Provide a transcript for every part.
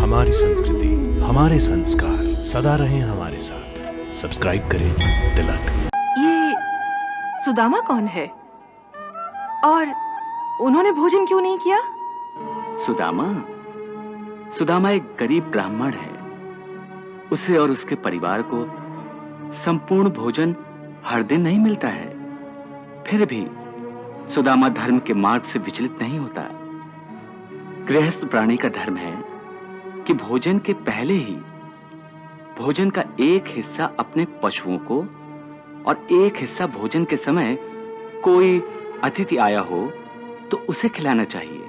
हमारी संस्कृति, हमारे संस्कार सदा रहें हमारे साथ। सब्सक्राइब करें तिलक। ये सुदामा कौन है और उन्होंने भोजन क्यों नहीं किया? सुदामा एक गरीब ब्राह्मण है। उसे और उसके परिवार को संपूर्ण भोजन हर दिन नहीं मिलता है। फिर भी सुदामा धर्म के मार्ग से विचलित नहीं होता। गृहस्थ प्राणी का धर्म है कि भोजन के पहले ही भोजन का एक हिस्सा अपने पशुओं को और एक हिस्सा भोजन के समय कोई अतिथि आया हो तो उसे खिलाना चाहिए।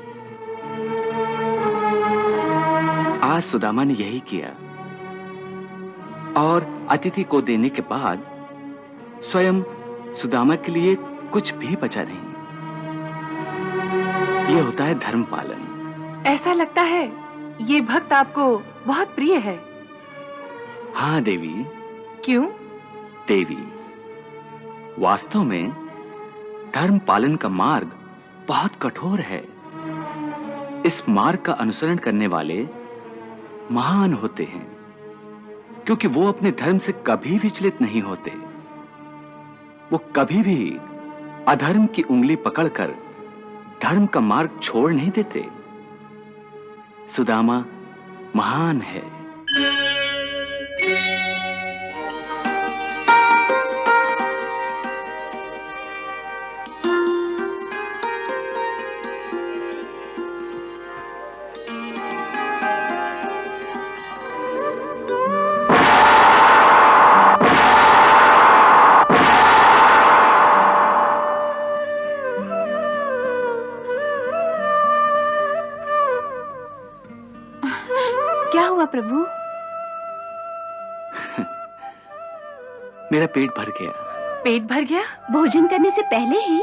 आज सुदामा ने यही किया और अतिथि को देने के बाद स्वयं सुदामा के लिए कुछ भी बचा नहीं। यह होता है धर्म पालन। ऐसा लगता है ये भक्त आपको बहुत प्रिय है। हाँ देवी। क्यों? देवी, वास्तव में धर्म पालन का मार्ग बहुत कठोर है। इस मार्ग का अनुसरण करने वाले महान होते हैं क्योंकि वो अपने धर्म से कभी विचलित नहीं होते। वो कभी भी अधर्म की उंगली पकड़कर धर्म का मार्ग छोड़ नहीं देते। सुदामा महान है। क्या हुआ प्रभु? मेरा पेट भर गया। पेट भर गया? भोजन करने से पहले ही?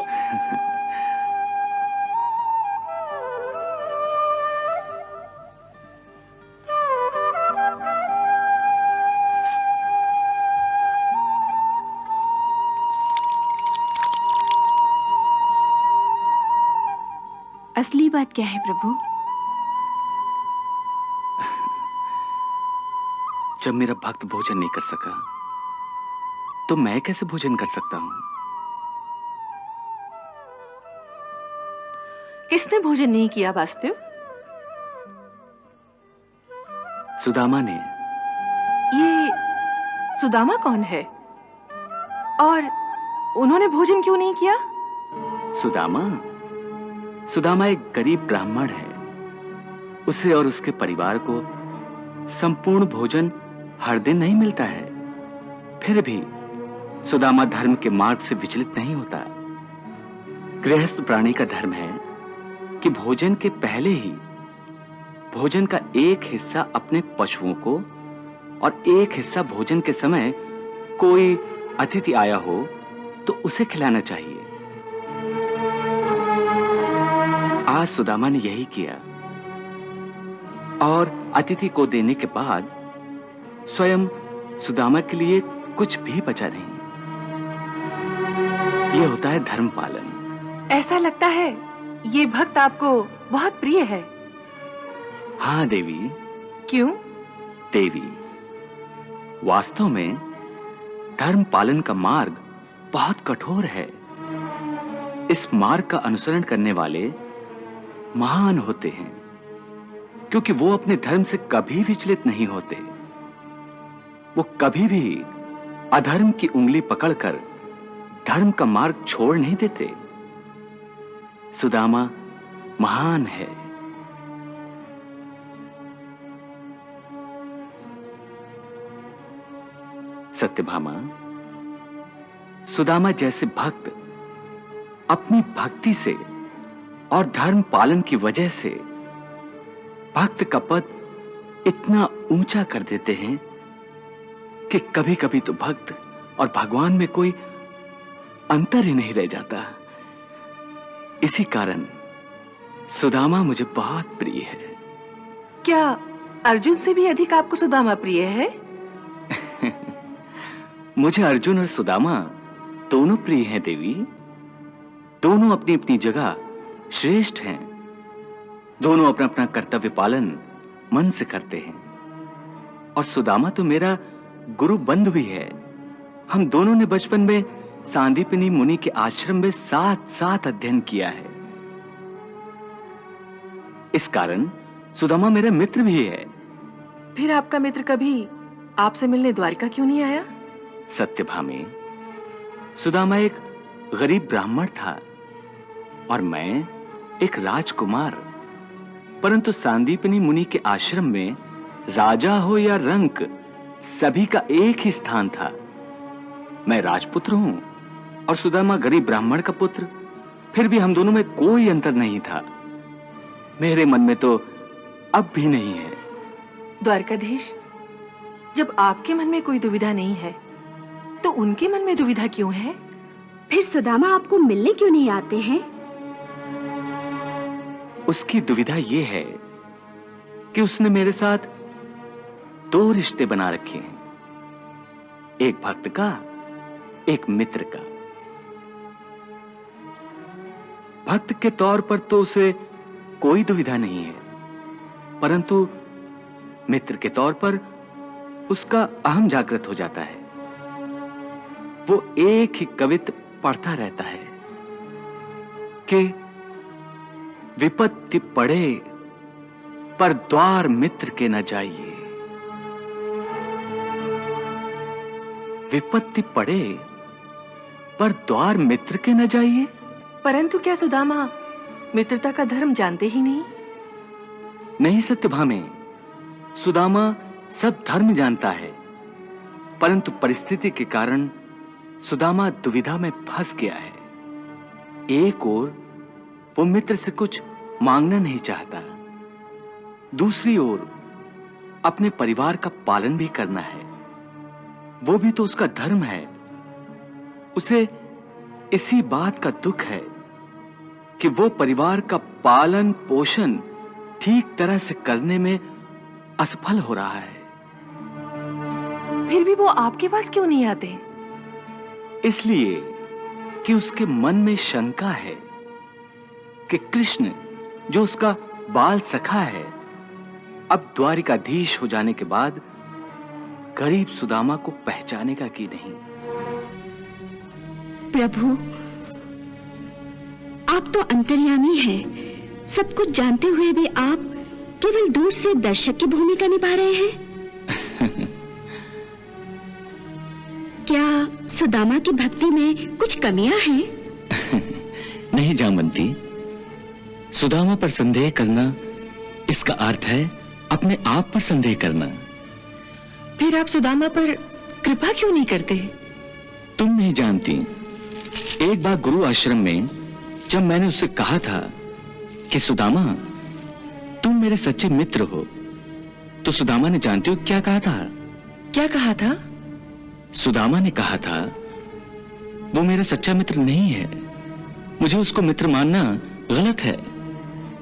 असली बात क्या है प्रभु? जब मेरा भक्त भोजन नहीं कर सका तो मैं कैसे भोजन कर सकता हूं? किसने भोजन नहीं किया वास्तव? सुदामा ने। ये सुदामा कौन है और उन्होंने भोजन क्यों नहीं किया? सुदामा एक गरीब ब्राह्मण है। उसे और उसके परिवार को संपूर्ण भोजन हर दिन नहीं मिलता है। फिर भी सुदामा धर्म के मार्ग से विचलित नहीं होता। गृहस्थ प्राणी का धर्म है कि भोजन के पहले ही भोजन का एक हिस्सा अपने पशुओं को और एक हिस्सा भोजन के समय कोई अतिथि आया हो तो उसे खिलाना चाहिए। आज सुदामा ने यही किया और अतिथि को देने के बाद स्वयं सुदामा के लिए कुछ भी बचा नहीं। यह होता है धर्म पालन। ऐसा लगता है ये भक्त आपको बहुत प्रिय है। हाँ देवी। क्यों? देवी, वास्तव में धर्म पालन का मार्ग बहुत कठोर है। इस मार्ग का अनुसरण करने वाले महान होते हैं क्योंकि वो अपने धर्म से कभी विचलित नहीं होते। वो कभी भी अधर्म की उंगली पकड़कर धर्म का मार्ग छोड़ नहीं देते। सुदामा महान है। सत्यभामा, सुदामा जैसे भक्त अपनी भक्ति से और धर्म पालन की वजह से भक्त का पद इतना ऊंचा कर देते हैं कि कभी-कभी तो भक्त और भगवान में कोई अंतर ही नहीं रह जाता। इसी कारण सुदामा मुझे बहुत प्रिय है। क्या अर्जुन से भी अधिक आपको सुदामा प्रिय है? मुझे अर्जुन और सुदामा दोनों प्रिय हैं देवी। दोनों अपनी अपनी जगह श्रेष्ठ हैं। दोनों अपना अपना कर्तव्य पालन मन से करते हैं। और सुदामा तो मेरा गुरु बंधु भी है। हम दोनों ने बचपन में सांदीपनी मुनि के आश्रम में साथ साथ अध्ययन किया है। इस कारण सुदामा मेरा मित्र भी है। फिर आपका मित्र कभी आपसे मिलने द्वारिका क्यों नहीं आया? सत्यभामे, सुदामा एक गरीब ब्राह्मण था और मैं एक राजकुमार। परंतु सांदीपनी मुनि के आश्रम में राजा हो या रंक, सभी का एक ही स्थान था। मैं राजपुत्र हूं और सुदामा गरीब ब्राह्मण का पुत्र। फिर भी हम दोनों में कोई अंतर नहीं था। मेरे मन में तो अब भी नहीं है। द्वारकाधीश, जब आपके मन में कोई दुविधा नहीं है तो उनके मन में दुविधा क्यों है? फिर सुदामा आपको मिलने क्यों नहीं आते हैं? उसकी दुविधा यह है कि उसने मेरे साथ दो रिश्ते बना रखे हैं, एक भक्त का, एक मित्र का। भक्त के तौर पर तो उसे कोई दुविधा नहीं है, परंतु मित्र के तौर पर उसका अहम जागृत हो जाता है। वो एक ही कवित पढ़ता रहता है कि विपत्ति पड़े पर द्वार मित्र के न जाइए। विपत्ति पड़े पर द्वार मित्र के न जाइए। परंतु क्या सुदामा मित्रता का धर्म जानते ही नहीं? नहीं सत्यभामे, सुदामा सब धर्म जानता है, परंतु परिस्थिति के कारण सुदामा दुविधा में फंस गया है। एक ओर वो मित्र से कुछ मांगना नहीं चाहता, दूसरी ओर अपने परिवार का पालन भी करना है। वो भी तो उसका धर्म है। उसे इसी बात का दुख है कि वो परिवार का पालन पोषण ठीक तरह से करने में असफल हो रहा है। फिर भी वो आपके पास क्यों नहीं आते? इसलिए कि उसके मन में शंका है कि कृष्ण, जो उसका बाल सखा है, अब द्वारिकाधीश हो जाने के बाद गरीब सुदामा को पहचानेगा कि नहीं। प्रभु, आप तो अंतर्यामी हैं। सब कुछ जानते हुए भी आप केवल दूर से दर्शक की भूमिका निभा रहे हैं। क्या सुदामा की भक्ति में कुछ कमियां हैं? नहीं जामवंती, सुदामा पर संदेह करना, इसका अर्थ है अपने आप पर संदेह करना। फिर आप सुदामा पर कृपा क्यों नहीं करते? तुम नहीं जानती, एक बार गुरु आश्रम में जब मैंने उससे कहा था कि सुदामा, तुम मेरे सच्चे मित्र हो, तो सुदामा ने जानते हो क्या कहा था? क्या कहा था? सुदामा ने कहा था, वो मेरा सच्चा मित्र नहीं है, मुझे उसको मित्र मानना गलत है।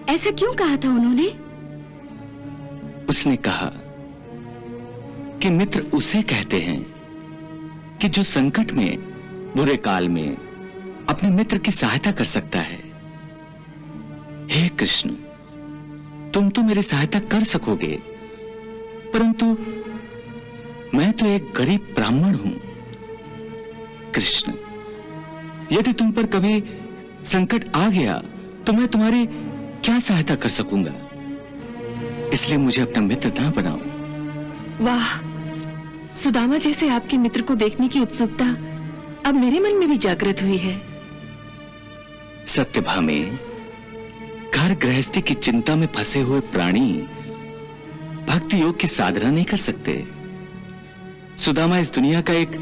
ऐसा क्यों कहा था उन्होंने? उसने कहा कि मित्र उसे कहते हैं कि जो संकट में, बुरे काल में अपने मित्र की सहायता कर सकता है। हे कृष्ण, तुम तो मेरी सहायता कर सकोगे, परंतु मैं तो एक गरीब ब्राह्मण हूं। कृष्ण, यदि तुम पर कभी संकट आ गया तो मैं तुम्हारी क्या सहायता कर सकूंगा? इसलिए मुझे अपना मित्र ना बनाओ। वाह, सुदामा जैसे आपके मित्र को देखने की उत्सुकता अब मेरे मन में भी जागृत हुई है। सत्यभामे, घर गृहस्थी की चिंता में फंसे हुए प्राणी भक्ति योग की साधना नहीं कर सकते। सुदामा इस दुनिया का एक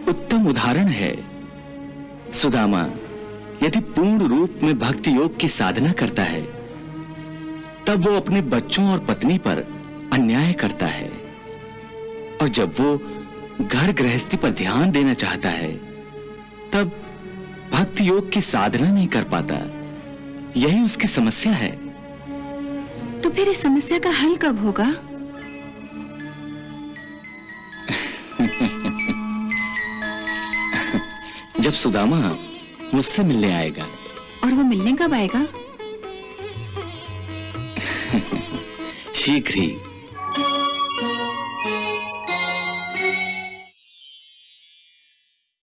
उत्तम उदाहरण है। सुदामा यदि पूर्ण रूप में भक्ति योग की साधना करता है, तब वो अपने बच्चों और पत्नी पर अन्याय करता है, और जब वो घर गृहस्थी पर ध्यान देना चाहता है, तब भक्ति योग की साधना नहीं कर पाता। यही उसकी समस्या है। तो फिर इस समस्या का हल कब होगा? जब सुदामा मुझसे मिलने आएगा। और वो मिलने कब आएगा? शीघ्र ही।